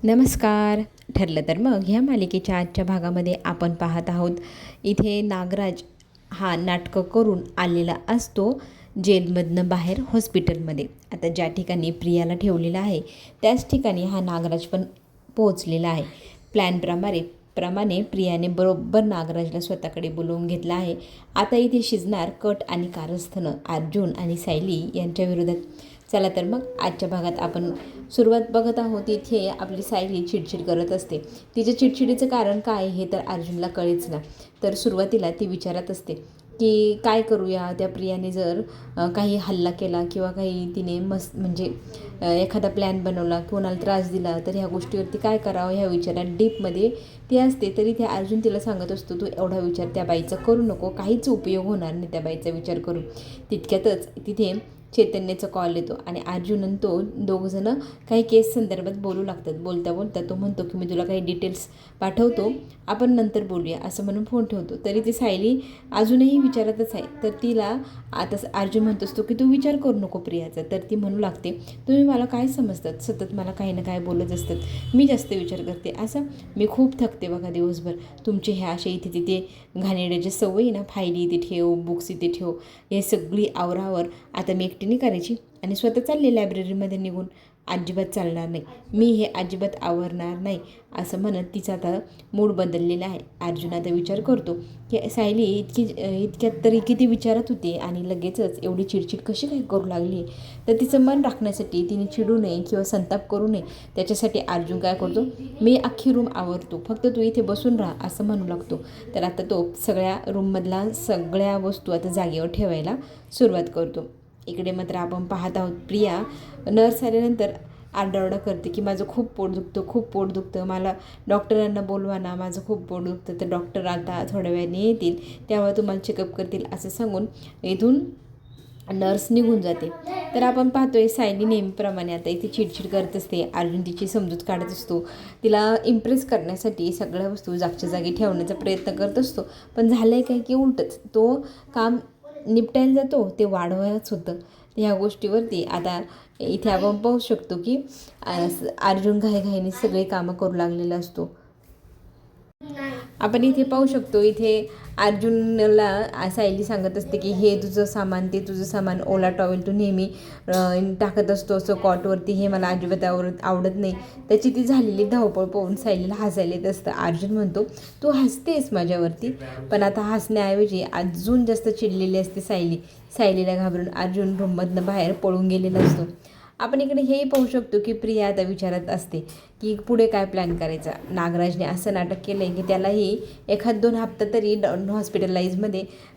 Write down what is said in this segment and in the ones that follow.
नमस्कार. ठरलं तर मग ह्या मालिकेच्या आजच्या भागामध्ये आपण पाहत आहोत इथे नागराज हा नाटकं करून आलेला असतो जेलमधनं बाहेर हॉस्पिटलमध्ये. आता ज्या ठिकाणी प्रियाला ठेवलेलं आहे त्याच ठिकाणी हा नागराज पण पोहोचलेला आहे. प्रमाणे प्रियाने बरोबर नागराजला स्वतःकडे बोलवून घेतलं आहे. आता इथे शिजणार कट आणि कारस्थानं अर्जुन आणि सायली यांच्या विरोधात. चला तर मग आजच्या भागात आपण सुरुवात बघत आहोत. इथे आपली सायली चिडचिड करत असते. तिच्या चिडचिडीचं कारण काय हे तर अर्जुनला कळेच ना. तर सुरुवातीला ती विचारत असते की काय करूया, त्या प्रियाने जर काही हल्ला केला किंवा काही तिने म्हणजे एखादा प्लॅन बनवला, कोणाला त्रास दिला तर ह्या गोष्टीवरती काय करावं ह्या विचारात डीपमध्ये ती असते. तरी ते अर्जुन तिला सांगत असतो तू एवढा विचार त्या बाईचा करू नको, काहीच उपयोग होणार नाही त्या बाईचा विचार करून. तितक्यातच तिथे चैतन्याचा कॉल येतो आणि अर्जुन आणि तो दोघंजणं काही केस संदर्भात बोलू लागतात. बोलता तो म्हणतो की मी तुला काही डिटेल्स पाठवतो, आपण नंतर बोलूया असं म्हणून फोन ठेवतो. तरी ती सायली अजूनही विचारतच आहे. तर तिला आता अर्जुन म्हणत असतो की तू विचार करू नको प्रियाचा. तर ती म्हणू लागते तुम्ही मला काय समजतात, सतत मला काही ना काय बोलत असतात, मी जास्त विचार करते असं. मी खूप थकते बघा दिवसभर. तुमचे ह्या असे इथे तिथे घाणेरड्याच्या सवयी ना, फायली इथे ठेव, बुक्स इथे ठेव, हे सगळी आवरावर आता मी एकटीने करायची आणि स्वतः चालले लायब्ररीमध्ये निघून. अजिबात चालणार नाही, मी हे अजिबात आवरणार नाही असं म्हणत तिचा आता मूड बदललेला आहे. अर्जुन आता विचार करतो की सायली इतक्यात तरी किती विचारत होते आणि लगेचच एवढी चिडचिड कशी काय करू लागली. तर तिचं मन राखण्यासाठी, तिने चिडू नये किंवा संताप करू नये त्याच्यासाठी अर्जुन काय करतो, मी अख्खी रूम आवरतो, फक्त तू इथे बसून राहा असं म्हणू लागतो. तर आता तो सगळ्या रूममधला सगळ्या वस्तू आता जागेवर ठेवायला सुरुवात करतो. इकडे मात्र आपण पाहत आहोत प्रिया नर्स आल्यानंतर आरडाओरडा करते की माझं खूप पोट दुखतं, मला डॉक्टरांना बोलवा ना, माझं खूप पोट दुखतं. तर डॉक्टर आता थोड्या वेळाने येतील, तेव्हा तुम्हाला चेकअप करतील असं सांगून इथून नर्स निघून जाते. तर आपण पाहतोय सायली नेहमीप्रमाणे आता इथे चिडचिड करत असते. अर्जुन तिची समजूत काढत असतो, तिला इम्प्रेस करण्यासाठी सगळ्या वस्तू जागच्या जागी ठेवण्याचा प्रयत्न करत असतो. पण झालं आहे काय की उलटंच, तो काम निपटायला जातो ते वाढवायच होतं. ह्या गोष्टीवरती आता इथे आपण पाहू शकतो की अर्जुन घाईघाईने सगळे कामं करू लागलेला असतो. आपण इथे पाहू शकतो, इथे अर्जुनला सायली सांगत असते की हे तुझं सामान, ते तुझं सामान, ओला टॉवेल तू नेहमी टाकत असतो असं कॉटवरती, हे मला अजिबात आवडत नाही. त्याची ती झालेली धावपळ पाहून सायलीला हसायला येत असतं. अर्जुन म्हणतो तू हसतेस माझ्यावरती, पण आता हसण्याऐवजी अजून जास्त चिडलेली असते सायलीला घाबरून अर्जुन रूममधनं बाहेर पळून गेलेला असतो. आपण इकडे हेही पाहू शकतो की प्रिया आता विचारत असते की पुढे काय प्लॅन करायचा. नागराजने असं नाटक केलं आहे की त्यालाही 1-2 हप्ता तरी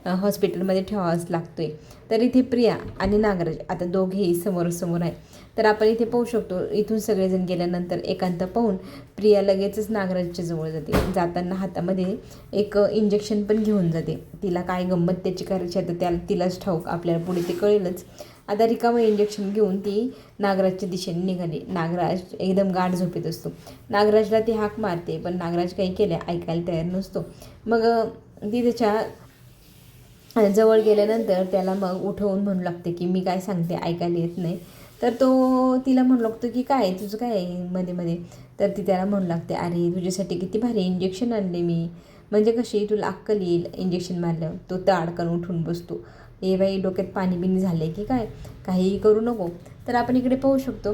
हॉस्पिटलमध्ये ठेवावाच लागतो आहे. तर इथे प्रिया आणि नागराज आता दोघेही समोरासमोर आहे. तर आपण इथे पाहू शकतो इथून सगळेजण गेल्यानंतर एकांत पाहून प्रिया लगेचच नागराजच्या जवळ जाते. जाताना हातामध्ये एक इंजेक्शन पण घेऊन जाते. तिला काय गंमत त्याची करायची आता तिलाच ठाऊक, आपल्याला पुढे ते कळेलच. आता रिकामं इंजेक्शन घेऊन ती नागराजच्या दिशेने निघाली. नागराज एकदम गाढ झोपेत असतो. नागराजला ती हाक मारते पण नागराज काही केल्या ऐकायला तयार नसतो. मग ती त्याच्या जवळ गेल्यानंतर त्याला मग उठवून म्हणू लागते की मी काय सांगते ऐकायला येत नाही. तर तो तिला म्हणू लागतो की काय तुझं काय आहे मध्ये मध्ये. तर ती त्याला म्हणू लागते अरे तुझ्यासाठी किती भारी इंजेक्शन आणले मी, म्हणजे कशी तुला अक्कल येईल इंजेक्शन मारल्यावर. तो ताडकन उठून बसतो. ए बाई डोक्यात पाणी बिनी झाले की काय, काहीही करू नको. तर आपण इकडे पाहू शकतो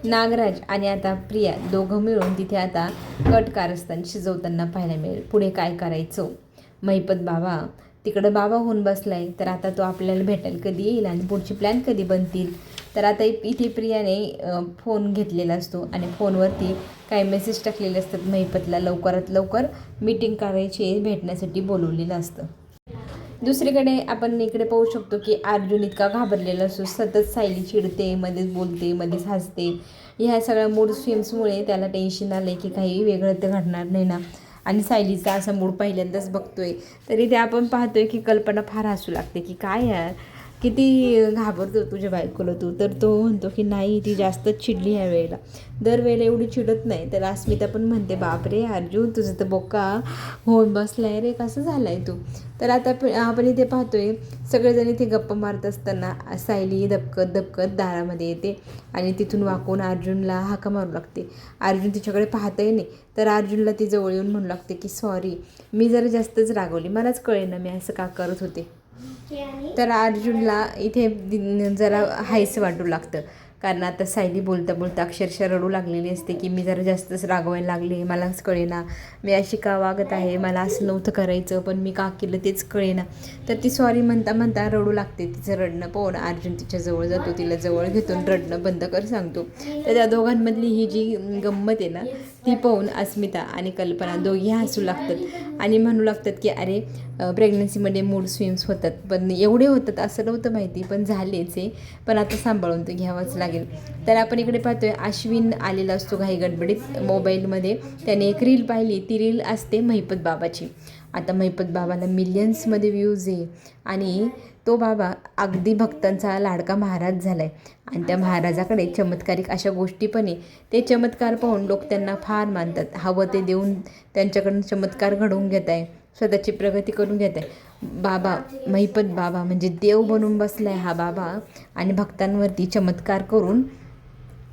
नागराज आणि आता प्रिया दोघं मिळून तिथे आता कट कारस्थान शिजवताना पाहायला मिळेल. पुढे काय करायचं, महिपत बाबा तिकडं बाबा होऊन बसलाय. तर आता तो आपल्याला भेटायला कधी येईल आणि पुढचे प्लॅन कधी बनतील. तर आता इथे प्रियाने फोन घेतलेला असतो आणि फोनवरती काही मेसेज टाकलेले असतात. महिपतला लवकरात लवकर मीटिंग करायची, भेटण्यासाठी बोलवलेलं असतं. दुसरीकडे आपण इकडे पाहू शकतो की अर्जुन इतका घाबरलेला असतो, सतत सायली चिडते, मध्येच बोलते, मध्येच हसते. ह्या सगळ्या मूड स्विंग्समुळे त्याला टेन्शन आलं आहे की काही वेगळं तर घडणार नाही ना. आणि सायलीचा असा मूड पहिल्यांदाच बघतोय. तरी ते आपण पाहतोय की कल्पना फार हसू लागते की काय यार, किती घाबरतो तुझ्या बायकोला तू. तर तो म्हणतो की नाही, ती जास्तच चिडली ह्या वेळेला. दरवेळेला एवढी चिडत नाही. तर अस्मिता पण म्हणते बापरे अर्जुन, तुझं तर बोका होऊन बसलाय रे, कसं झालाय तू. तर आता आपण इथे पाहतोय सगळेजण इथे गप्पा मारत असताना सायली दबकत दबकत दारामध्ये येते आणि तिथून वाकून अर्जुनला हाका मारू लागते. अर्जुन तिच्याकडे पाहतही नाही. तर अर्जुनला ती जवळ येऊन म्हणू लागते की सॉरी, मी जरा जास्तच रागवली, मलाच कळेना मी असं का करत होते. तर अर्जुनला इथे जरा हायसं वाटू लागतं. कारण आता सायली बोलता बोलता अक्षरशः रडू लागलेली असते की मी जरा जास्तच रागवायला लागले, मलाच कळेना मी अशी का वागत आहे, मला असं नव्हतं करायचं पण मी का केलं तेच कळेना. तर ती सॉरी म्हणता म्हणता रडू लागते. तिचं रडणं पाहून अर्जुन तिच्याजवळ जातो, तिला जवळ घेतून रडणं बंद कर सांगतो. तर त्या दोघांमधली ही जी गंमत आहे ना, ती पाहून अस्मिता आणि कल्पना दोघी हसू लागतात आणि म्हणू लागतात की अरे प्रेग्नन्सीमध्ये मूड स्विंग्स होतात, पण एवढे होतात असं नव्हतं माहिती, पण झालेच आहे, पण आता सांभाळून ते घ्यावंच लागेल. तर आपण इकडे पाहतोय अश्विन आलेला असतो घाई गडबडीत मोबाईलमध्ये. त्याने एक रील पाहिली, ती रील असते महिपत बाबाची. आता महिपत बाबाला मिलियन्समध्ये व्ह्यूज आहे आणि तो बाबा अगदी भक्तांचा लाडका महाराज झाला आहे आणि त्या महाराजाकडे चमत्कारिक अशा गोष्टी पण आहे. ते चमत्कार पाहून लोक त्यांना फार मानतात. हवं ते देऊन त्यांच्याकडून चमत्कार घडवून घेत आहे, स्वतःची प्रगती करून घेत आहे. बाबा महिपत बाबा म्हणजे देव बनून बसला आहे हा बाबा आणि भक्तांवरती चमत्कार करून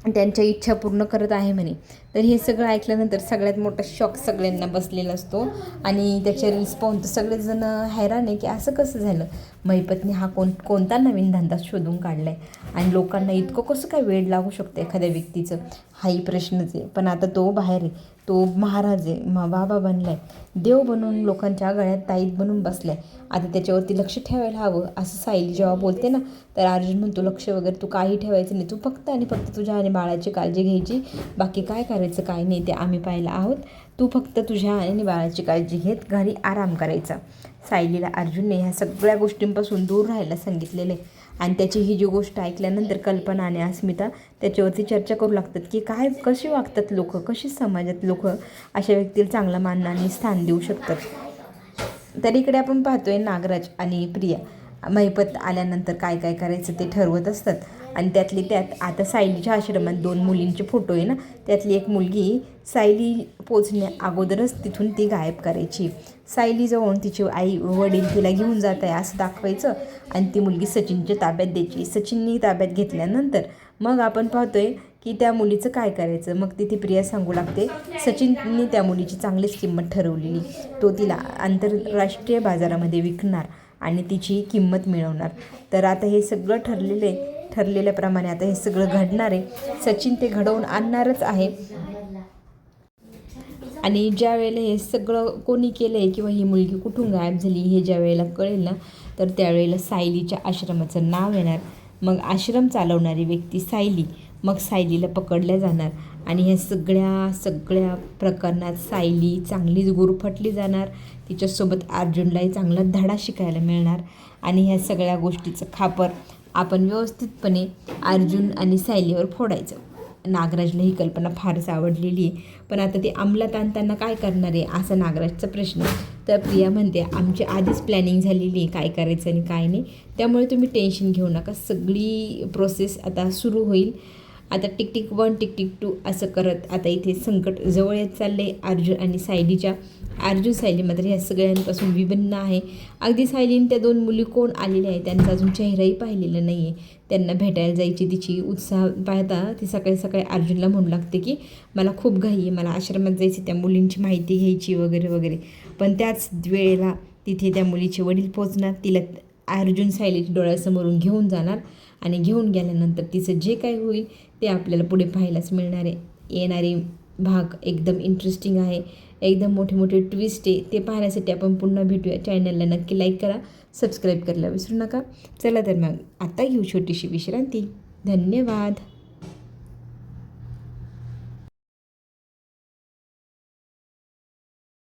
त्यांच्या इच्छा पूर्ण करत आहे म्हणे. तर हे सगळं ऐकल्यानंतर सगळ्यात मोठा शॉक सगळ्यांना बसलेला असतो आणि त्याच्या रील्स पाहून तर सगळेजण हैराण आहे की असं कसं झालं, महिपतने हा कोणता नवीन धंदा शोधून काढला आहे आणि लोकांना इतकं कसं काय वेड लागू शकतं एखाद्या व्यक्तीचं, हाही प्रश्नच आहे. पण आता तो बाहेर आहे, तो महाराज आहे, बाबा बनला आहे, देव बनून लोकांच्या गळ्यात ताईत बनून बसला आहे. आता त्याच्यावरती लक्ष ठेवायला हवं असं सायली जेव्हा बोलते ना, तर अर्जुन म्हणतो लक्ष वगैरे तू काही ठेवायचं नाही, तू फक्त आणि फक्त तुझ्या आणि बाळाची काळजी घ्यायची, बाकी काय करायचं काय नाही ते आम्ही पाहिलं आहोत, तू फक्त तुझ्या आणि बाळाची काळजी घेत घरी आराम करायचा. सायलीला अर्जुनने ह्या सगळ्या गोष्टींपासून दूर राहायला सांगितलेलं आहे आणि त्याची ही जी गोष्ट ऐकल्यानंतर कल्पना आणि अस्मिता त्याच्यावरती चर्चा करू लागतात की काय कशी वागतात लोक, कशी समाजात लोक अशा व्यक्तीला चांगलं मान आणि स्थान देऊ शकतात. तर इकडे आपण पाहतोय नागराज आणि प्रिया महिपत आल्यानंतर काय काय करायचं ते ठरवत असतात आणि त्यातली त्यात आता सायलीच्या आश्रमात 2 मुलींचे फोटो आहे ना, त्यातली एक मुलगी सायली पोचण्या अगोदरच तिथून ती गायब करायची. सायलीजवळून तिची आई वडील तिला घेऊन जात आहे असं दाखवायचं आणि ती मुलगी सचिनच्या ताब्यात द्यायची. सचिननी ताब्यात घेतल्यानंतर मग आपण पाहतोय की त्या मुलीचं काय करायचं. मग तिथे प्रिया सांगू लागते सचिननी त्या मुलीची चांगलीच किंमत ठरवलेली, तो तिला आंतरराष्ट्रीय बाजारामध्ये विकणार आणि तिची किंमत मिळवणार. तर आता हे सगळं ठरलेल्याप्रमाणे आता हे सगळं घडणार आहे. सचिन ते घडवून आणणारच आहे आणि ज्या वेळेला हे सगळं कोणी केलं आहे किंवा ही मुलगी कुठून गायब झाली हे ज्या वेळेला कळेल ना, तर त्यावेळेला सायलीच्या आश्रमाचं नाव येणार. मग आश्रम चालवणारी व्यक्ती सायली, मग सायलीला पकडल्या जाणार आणि ह्या सगळ्या प्रकरणात सायली चांगलीच गुरफटली जाणार. तिच्यासोबत अर्जुनलाही चांगला धडा शिकायला मिळणार आणि ह्या सगळ्या गोष्टीचं खापर आपण व्यवस्थितपणे अर्जुन आणि सायलीवर फोडायचं. नागराजला ही कल्पना फारच आवडलेली आहे, पण आता ते अंमलात आणताना काय करणार आहे असा नागराजचा प्रश्न. तर प्रिया म्हणते आमची आधीच प्लॅनिंग झालेली आहे काय करायचं आणि काय नाही, त्यामुळे तुम्ही टेन्शन घेऊ नका, सगळी प्रोसेस आता सुरू होईल. आता टिक 1 टिक 2 असं करत आता इथे संकट जवळ येत चाललं आहे अर्जुन आणि सायलीच्या. अर्जुन सायली मात्र ह्या सगळ्यांपासून विभिन्न आहे. अगदी सायलीने त्या 2 मुली कोण आलेल्या आहे त्यांचा अजून चेहराही पाहिलेला नाही आहे. त्यांना भेटायला जायची तिची उत्साह पाहता ती सकाळी सकाळी अर्जुनला म्हणू लागते की मला खूप घाई आहे, मला आश्रमात जायची, त्या मुलींची माहिती घ्यायची वगैरे वगैरे. पण त्याच वेळेला तिथे त्या मुलीचे वडील पोचणार, तिला अर्जुन सायलीच्या डोळ्यासमोरून घेऊन जाणार आणि घेऊन गेल्यानंतर तिचं जे काय होईल ते आपल्याला पुढे पाहायलाच मिळणार आहे. येणारे भाग एकदम इंटरेस्टिंग आहे, एकदम मोठे मोठे ट्विस्ट आहे. ते पाहण्यासाठी आपण पुन्हा भेटूया. चॅनलला नक्की लाईक करा, सबस्क्राईब करायला विसरू नका. चला तर मग आता घेऊ छोटीशी विश्रांती. धन्यवाद.